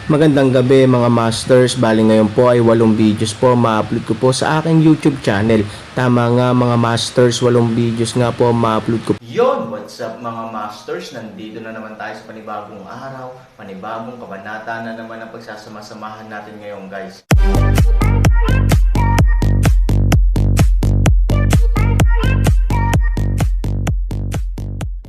Magandang gabi mga masters, bali ngayon po ay 8 videos po ma-upload ko po sa aking YouTube channel. Tama nga mga masters, 8 videos nga po ma-upload ko. Yon, what's up mga masters? Nandito na naman tayo sa panibagong araw, panibagong kabanata na naman ang pagsasama-samahan natin ngayon guys.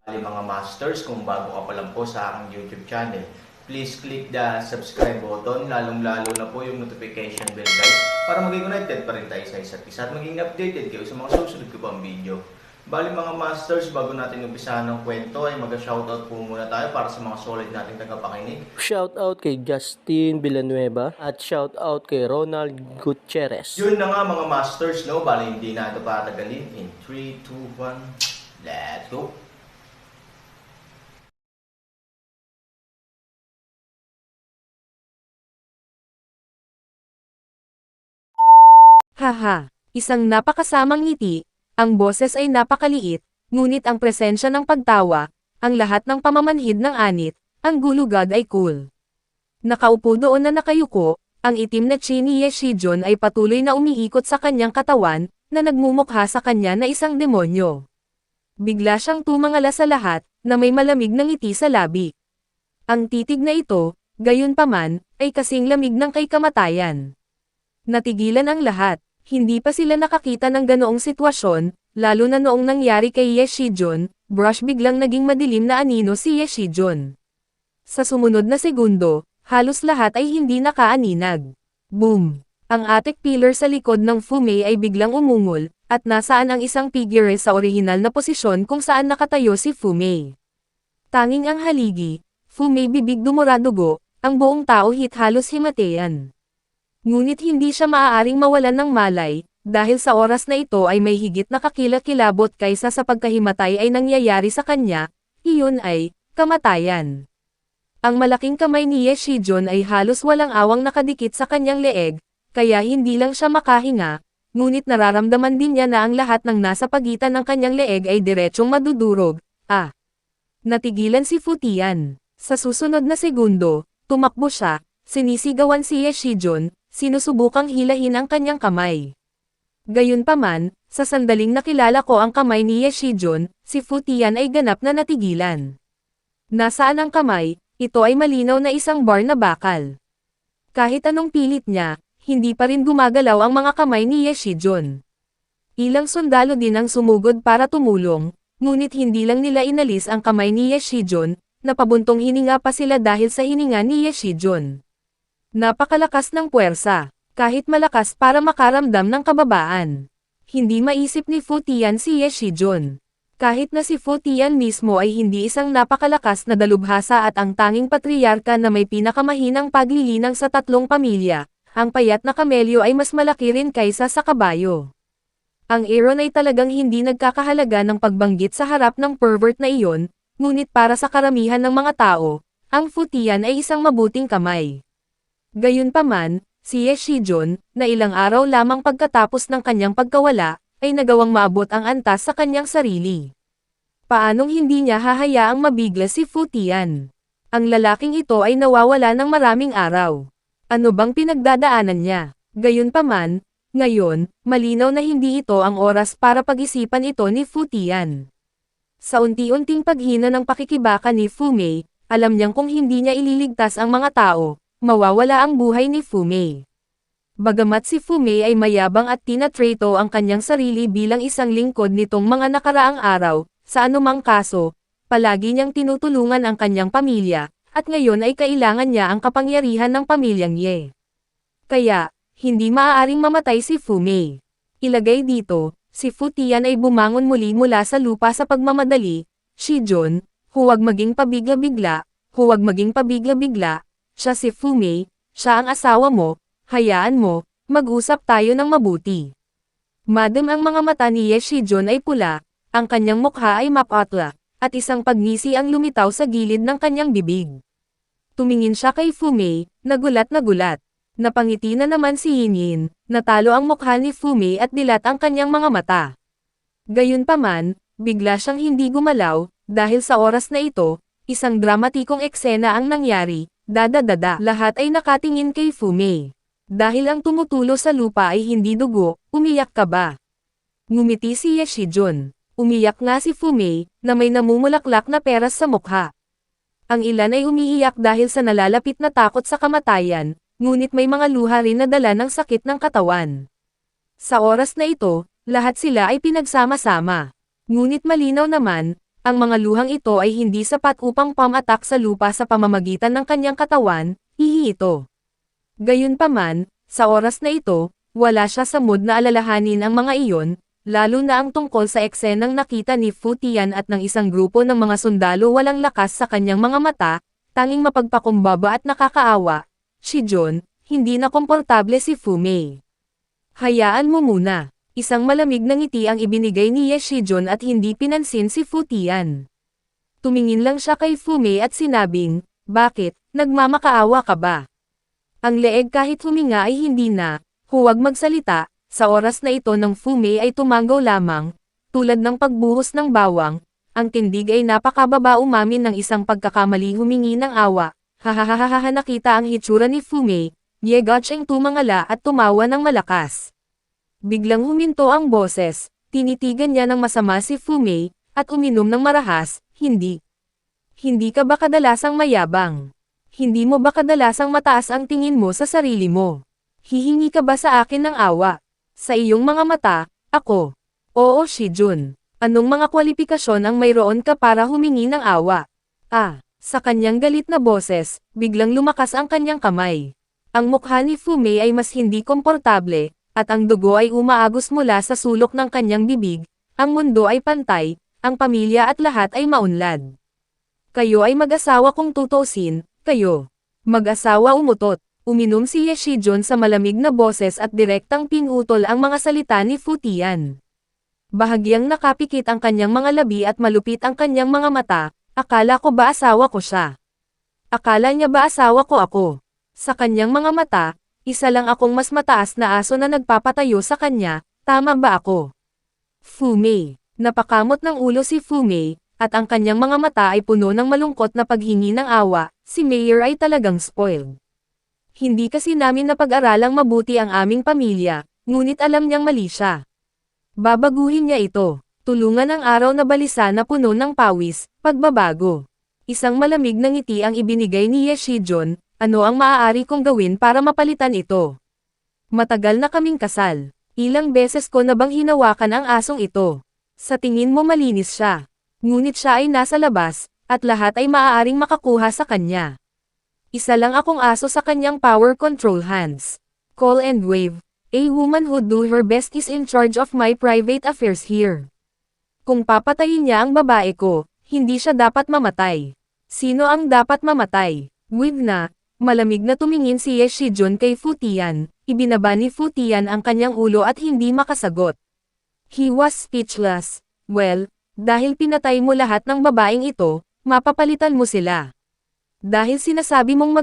Bali mga masters, kung bago ka pa lang po sa aking YouTube channel, please click the subscribe button, lalong-lalo na po yung notification bell guys, para maging connected pa rin tayo sa isa't isa at maging updated kayo sa mga susunod ko pang video. Bali mga masters, bago natin umpisahan ng kwento ay mag-shoutout po muna tayo para sa mga solid nating tagapakinig. Shoutout kay Justin Villanueva at shoutout kay Ronald Gutierrez. Yun na nga mga masters, no? Bali hindi na ito patagalin. In 3, 2, 1, let's go! Haha, isang napakasamang ngiti, ang boses ay napakaliit, ngunit ang presensya ng pagtawa, ang lahat ng pamamanhid ng anit, ang gulugad ay cool. Nakaupo doon na nakayuko, ang itim na chin ni Ye Shijon ay patuloy na umiikot sa kanyang katawan, na nagmumukha sa kanya na isang demonyo. Bigla siyang tumangala sa lahat, na may malamig na ngiti sa labi. Ang titig na ito, gayunpaman, ay kasing lamig ng kay kamatayan. Natigilan ang lahat. Hindi pa sila nakakita ng ganoong sitwasyon, lalo na noong nangyari kay Ye Shijon, brush biglang naging madilim na anino si Ye Shijon. Sa sumunod na segundo, halos lahat ay hindi nakaaninag. Boom! Ang attic pillar sa likod ng Fu Mei ay biglang umungol, at nasaan ang isang figure sa orihinal na posisyon kung saan nakatayo si Fu Mei. Tanging ang haligi, Fu Mei bibig dumuradugo, ang buong tao halos himatayan. Ngunit hindi siya maaaring mawalan ng malay, dahil sa oras na ito ay may higit na kakilakilabot kaysa sa pagkahimatay ay nangyayari sa kanya, iyon ay, kamatayan. Ang malaking kamay ni Ye Shijon ay halos walang awang nakadikit sa kanyang leeg, kaya hindi lang siya makahinga, ngunit nararamdaman din niya na ang lahat ng nasa pagitan ng kanyang leeg ay diretsyong madudurog. Natigilan si Fu Tian. Sa susunod na segundo, tumakbo siya, sinisigawan si Ye Shijon, sinusubukang hilahin ang kanyang kamay. Gayunpaman, sa sandaling nakilala ko ang kamay ni Ye Shijon, si Fu Tian ay ganap na natigilan. Nasaan ang kamay? Ito ay malinaw na isang bar na bakal. Kahit anong pilit niya, hindi pa rin gumagalaw ang mga kamay ni Ye Shijon. Ilang sundalo din ang sumugod para tumulong, ngunit hindi lang nila inalis ang kamay ni Ye Shijon, napabuntong hininga pa sila dahil sa hininga ni Ye Shijon. Napakalakas ng puwersa, kahit malakas para makaramdam ng kababaan. Hindi maisip ni Fu Tian si Ye Shijon. Kahit na si Fu Tian mismo ay hindi isang napakalakas na dalubhasa at ang tanging patriarka na may pinakamahinang paglilinang sa tatlong pamilya, ang payat na kamelyo ay mas malaki rin kaysa sa kabayo. Ang Aaron ay talagang hindi nagkakahalaga ng pagbanggit sa harap ng pervert na iyon, ngunit para sa karamihan ng mga tao, ang Fu Tian ay isang mabuting kamay. Gayunpaman, si Ye Shijon, na ilang araw lamang pagkatapos ng kanyang pagkawala, ay nagawang maabot ang antas sa kanyang sarili. Paanong hindi niya hahayaang mabigla si Fu Tian? Ang lalaking ito ay nawawala ng maraming araw. Ano bang pinagdadaanan niya? Gayunpaman, ngayon, malinaw na hindi ito ang oras para pag-isipan ito ni Fu Tian. Sa unti-unting paghina ng pakikibaka ni Fu Mei, alam niyang kung hindi niya ililigtas ang mga tao, mawawala ang buhay ni Fu Mei. Bagamat si Fu Mei ay mayabang at tinatrato ang kanyang sarili bilang isang lingkod nitong mga nakaraang araw, sa anumang kaso, palagi niyang tinutulungan ang kanyang pamilya, at ngayon ay kailangan niya ang kapangyarihan ng pamilyang Ye. Kaya, hindi maaaring mamatay si Fu Mei. Ilagay dito, si Fu Tian ay bumangon muli mula sa lupa sa pagmamadali. Shijon, huwag maging pabigla-bigla, huwag maging pabigla-bigla. Siya si Fu Mei, siya ang asawa mo, hayaan mo, mag-usap tayo ng mabuti. Madam ang mga mata ni Ye Shijon ay pula, ang kanyang mukha ay mapatla, at isang pagngisi ang lumitaw sa gilid ng kanyang bibig. Tumingin siya kay Fu Mei, nagulat na gulat. Napangiti na naman si Yin, natalo ang mukha ni Fu Mei at dilat ang kanyang mga mata. Gayunpaman, bigla siyang hindi gumalaw, dahil sa oras na ito, isang dramatikong eksena ang nangyari. Dadadada. Lahat ay nakatingin kay Fumei. Dahil ang tumutulo sa lupa ay hindi dugo, umiyak ka ba? Ngumiti si Ye Shijun. Umiyak nga si Fumei, na may namumulaklak na peras sa mukha. Ang ilan ay umiiyak dahil sa nalalapit na takot sa kamatayan, ngunit may mga luha rin na dala ng sakit ng katawan. Sa oras na ito, lahat sila ay pinagsama-sama. Ngunit malinaw naman, ang mga luhang ito ay hindi sapat upang pamatak sa lupa sa pamamagitan ng kanyang katawan, hihi ito. Gayunpaman, sa oras na ito, wala siya sa mood na alalahanin ang mga iyon, lalo na ang tungkol sa eksenang nakita ni Fu Tian at ng isang grupo ng mga sundalo walang lakas sa kanyang mga mata, tanging mapagpakumbaba at nakakaawa. Shijun, hindi na komportable si Fumei. Hayaan mo muna. Isang malamig na ngiti ang ibinigay ni Ye Shijun at hindi pinansin si Fu Tian. Tumingin lang siya kay Fumei at sinabing, bakit, nagmamakaawa ka ba? Ang leeg kahit huminga ay hindi na, huwag magsalita, sa oras na ito ng Fumei ay tumanggaw lamang, tulad ng pagbuhos ng bawang, ang tindig ay napakababa umamin ng isang pagkakamali humingi ng awa, hahahaha nakita ang hitsura ni Fumei, Ye Gotcheng tumangala at tumawa ng malakas. Biglang huminto ang boses, tinitigan niya ng masama si Fumei, at uminom ng marahas, hindi. Hindi ka ba kadalasang mayabang? Hindi mo ba kadalasang mataas ang tingin mo sa sarili mo? Hihingi ka ba sa akin ng awa? Sa iyong mga mata, ako. Oo Shijun. Anong mga kwalifikasyon ang mayroon ka para humingi ng awa? Sa kanyang galit na boses, biglang lumakas ang kanyang kamay. Ang mukha ni Fumei ay mas hindi komportable, at ang dugo ay umaagos mula sa sulok ng kanyang bibig, ang mundo ay pantay, ang pamilya at lahat ay maunlad. Kayo ay mag-asawa kung tutuusin, kayo. Mag-asawa umutot, uminom si Ye Shijun sa malamig na boses at direktang pinutol ang mga salita ni Fu Tian. Bahagyang nakapikit ang kanyang mga labi at malupit ang kanyang mga mata, akala ko ba asawa ko siya? Akala niya ba asawa ko ako? Sa kanyang mga mata, isa lang akong mas mataas na aso na nagpapatayo sa kanya, tama ba ako? Fumei. Napakamot ng ulo si Fumei, at ang kanyang mga mata ay puno ng malungkot na paghingi ng awa, si Mayor ay talagang spoiled. Hindi kasi namin napag-aralang mabuti ang aming pamilya, ngunit alam niyang mali siya. Babaguhin niya ito. Tulungan ang araw na balisa na puno ng pawis, pagbabago. Isang malamig na ngiti ang ibinigay ni Ye Shijun. Ano ang maaari kong gawin para mapalitan ito? Matagal na kaming kasal. Ilang beses ko na bang hinawakan ang asong ito? Sa tingin mo malinis siya. Ngunit siya ay nasa labas, at lahat ay maaaring makakuha sa kanya. Isa lang akong aso sa kanyang power control hands. Call and wave. A woman who do her best is in charge of my private affairs here. Kung papatayin niya ang babae ko, hindi siya dapat mamatay. Sino ang dapat mamatay? With na. Malamig na tumingin si Ye Shijun kay Fu Tian, ibinaba ni Fu Tian ang kanyang ulo at hindi makasagot. He was speechless. Well, dahil pinatay mo lahat ng babaeng ito, mapapalitan mo sila. Dahil sinasabi mong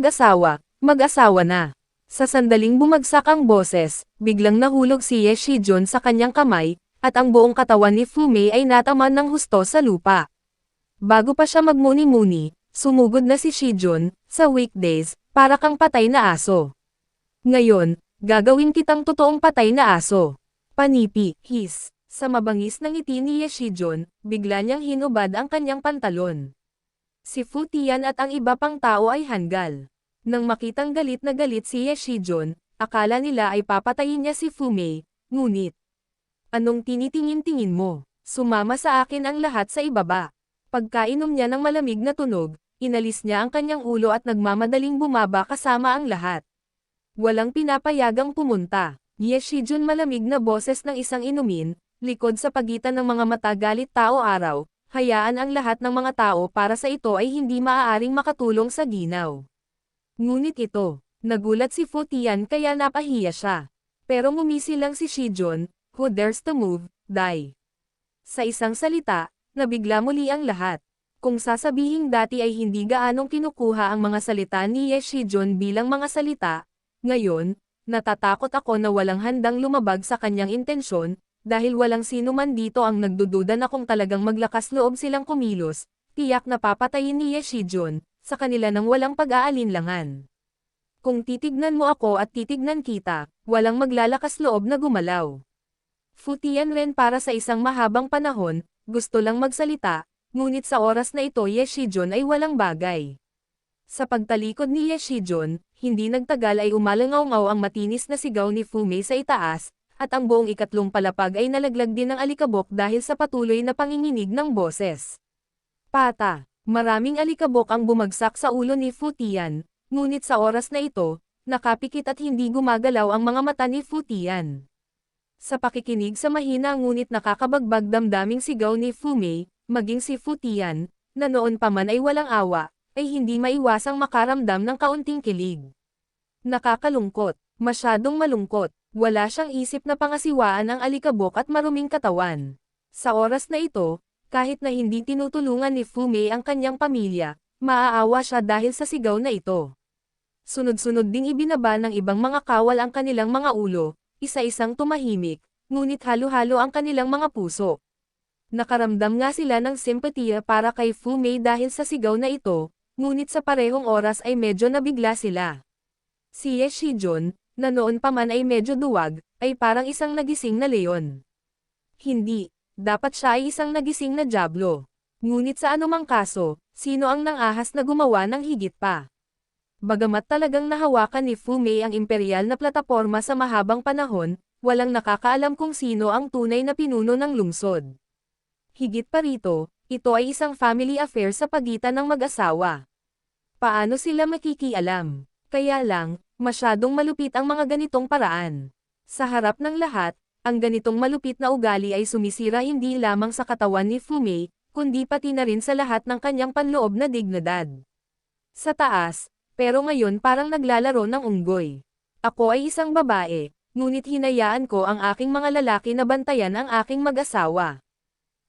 mag-asawa na. Sa sandaling bumagsak ang boses, biglang nahulog si Ye Shijun sa kanyang kamay, at ang buong katawan ni Fumei ay nataman ng husto sa lupa. Bago pa siya magmuni-muni, sumugod na si Shijun, sa weekdays, para kang patay na aso. Ngayon, gagawin kitang totoong patay na aso. Panipi, his. Sa mabangis ng ngiti ni Ye Shijun, bigla niyang hinubad ang kanyang pantalon. Si Fu Tian at ang iba pang tao ay hanggal. Nang makitang galit na galit si Ye Shijun, akala nila ay papatayin niya si Fumei, ngunit. Anong tinitingin-tingin mo? Sumama sa akin ang lahat sa ibaba. Pagkainom niya ng malamig na tunog, inalis niya ang kanyang ulo at nagmamadaling bumaba kasama ang lahat. Walang pinapayagang pumunta. Ye Shijun malamig na boses ng isang inumin, likod sa pagitan ng mga mata galit tao araw, hayaan ang lahat ng mga tao para sa ito ay hindi maaaring makatulong sa ginaw. Ngunit ito, nagulat si Fu Tian kaya napahiya siya. Pero ngumisi lang si Shijun, who dares to move, die. Sa isang salita, nabigla muli ang lahat. Kung sasabihing dati ay hindi gaanong kinukuha ang mga salita ni Ye Shijun bilang mga salita, ngayon, natatakot ako na walang handang lumabag sa kanyang intensyon, dahil walang sino man dito ang nagdududa na kung talagang maglakas loob silang kumilos, tiyak na papatayin ni Ye Shijun, sa kanila nang walang pag-aalinlangan. Kung titignan mo ako at titignan kita, walang maglalakas loob na gumalaw. Fu Tian rin para sa isang mahabang panahon, gusto lang magsalita, ngunit sa oras na ito Ye Shijun ay walang bagay. Sa pagtalikod ni Ye Shijun, hindi nagtagal ay umalangaw-ngaw ang matinis na sigaw ni Fu Mei sa itaas, at ang buong ikatlong palapag ay nalaglag din ng alikabok dahil sa patuloy na panginginig ng boses. Pata! Maraming alikabok ang bumagsak sa ulo ni Fu Tian, ngunit sa oras na ito, nakapikit at hindi gumagalaw ang mga mata ni Fu Tian. Sa pakikinig sa mahina ngunit nakakabagbag damdaming sigaw ni Fu Mei, maging si Fu Tian, na noon pa man ay walang awa, ay hindi maiwasang makaramdam ng kaunting kilig. Nakakalungkot, masyadong malungkot, wala siyang isip na pangasiwaan ang alikabok at maruming katawan. Sa oras na ito, kahit na hindi tinutulungan ni Fu Mei ang kanyang pamilya, maaawa siya dahil sa sigaw na ito. Sunod-sunod ding ibinaba ng ibang mga kawal ang kanilang mga ulo, isa-isang tumahimik, ngunit halo-halo ang kanilang mga puso. Nakaramdam nga sila ng simpatiya para kay Fu Mei dahil sa sigaw na ito, ngunit sa parehong oras ay medyo nabigla sila. Si Ye Shijun, na noon pa man ay medyo duwag, ay parang isang nagising na leon. Hindi, dapat siya ay isang nagising na dyablo. Ngunit sa anumang kaso, sino ang nangahas na gumawa ng higit pa? Bagamat talagang nahawakan ni Fu Mei ang imperial na plataporma sa mahabang panahon, walang nakakaalam kung sino ang tunay na pinuno ng lungsod. Higit pa rito, ito ay isang family affair sa pagitan ng mag-asawa. Paano sila makikialam? Kaya lang, masyadong malupit ang mga ganitong paraan. Sa harap ng lahat, ang ganitong malupit na ugali ay sumisira hindi lamang sa katawan ni Fu Mei, kundi pati na rin sa lahat ng kanyang panloob na dignidad. Sa taas, pero ngayon parang naglalaro ng unggoy. Ako ay isang babae, ngunit hinayaan ko ang aking mga lalaki na bantayan ang aking mag-asawa.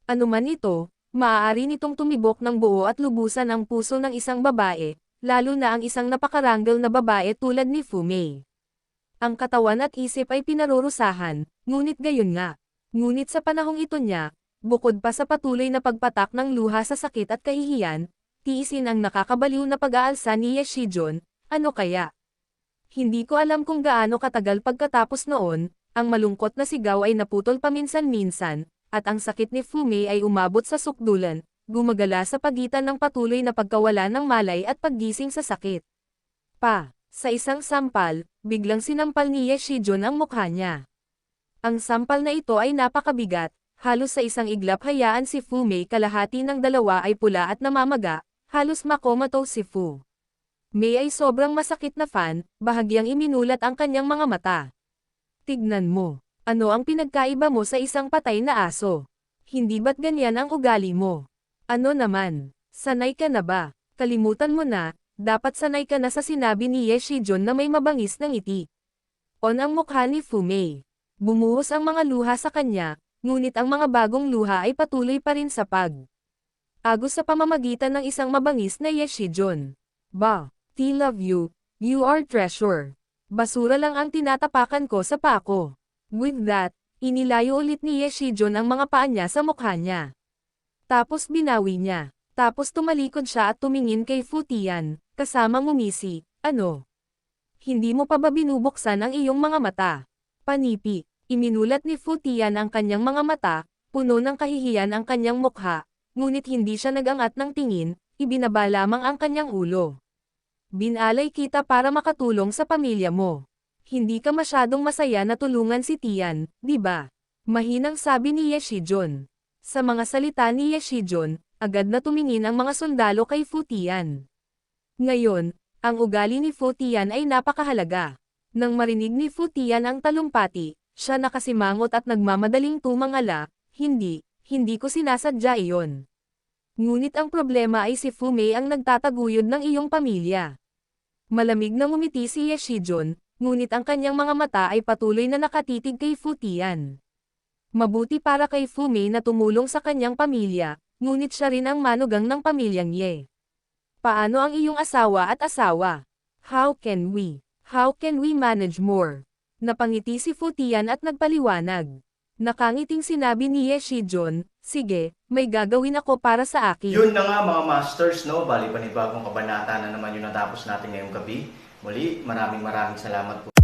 Ano man ito, maaari nitong tumibok ng buo at lubusan ang puso ng isang babae, lalo na ang isang napakarangal na babae tulad ni Fu Mei. Ang katawan at isip ay pinarurusahan, ngunit gayon nga. Ngunit sa panahong ito niya, bukod pa sa patuloy na pagpatak ng luha sa sakit at kahihiyan, tiisin ang nakakabaliw na pag-aalsa ni Ye Shijun, ano kaya? Hindi ko alam kung gaano katagal pagkatapos noon, ang malungkot na sigaw ay naputol paminsan-minsan, at ang sakit ni Fu Mei ay umabot sa sukdulan, gumagala sa pagitan ng patuloy na pagkawala ng malay at paggising sa sakit. Sa isang sampal, biglang sinampal ni Ye Shijun ang mukha niya. Ang sampal na ito ay napakabigat, halos sa isang iglap hayaan si Fu Mei kalahati ng dalawa ay pula at namamaga, halos makomatose si Fu Mei ay sobrang masakit na fan, bahagyang iminulat ang kanyang mga mata. Tignan mo, ano ang pinagkaiba mo sa isang patay na aso? Hindi ba't ganyan ang ugali mo? Ano naman, sanay ka na ba? Kalimutan mo na, dapat sanay ka na sa sinabi ni Ye Shijun na may mabangis ng ngiti. On ang mukha ni Fu Mei. Bumuhos ang mga luha sa kanya, ngunit ang mga bagong luha ay patuloy pa rin sa agos sa pamamagitan ng isang mabangis na Ye Shijun. I love you, you are treasure. Basura lang ang tinatapakan ko sa pako. With that, inilayo ulit ni Ye Shijun ang mga paa niya sa mukha niya. Tapos binawi niya. Tapos tumalikod siya at tumingin kay Fu Tian, kasama ngumisi, ano? Hindi mo pa ba binubuksan ang iyong mga mata? Panipi, iminulat ni Fu Tian ang kanyang mga mata, puno ng kahihiyan ang kanyang mukha, ngunit hindi siya nagangat ng tingin, ibinaba lamang ang kanyang ulo. Binalay kita para makatulong sa pamilya mo. Hindi ka masyadong masaya na tulungan si Tian, di ba? Mahinang sabi ni Ye Shijun. Sa mga salita ni Ye Shijun, agad na tumingin ang mga sundalo kay Fu Tian. Ngayon, ang ugali ni Fu Tian ay napakahalaga. Nang marinig ni Fu Tian ang talumpati, siya nakasimangot at nagmamadaling tumangala, hindi ko sinasadya iyon. Ngunit ang problema ay si Fu Mei ang nagtataguyod ng iyong pamilya. Malamig na ngumiti si Ye Shijun, ngunit ang kanyang mga mata ay patuloy na nakatitig kay Fu Tian. Mabuti para kay Fu Mei na tumulong sa kanyang pamilya, ngunit siya rin ang manugang ng pamilyang Ye. Paano ang iyong asawa at asawa? How can we manage more? Napangiti si Fu Tian at nagpaliwanag. Nakangiting sinabi ni Ye Shijon, sige, may gagawin ako para sa akin. Yun na nga mga masters, no? Bali panibagong kabanata na naman yung natapos natin ngayong gabi. Muli, maraming salamat po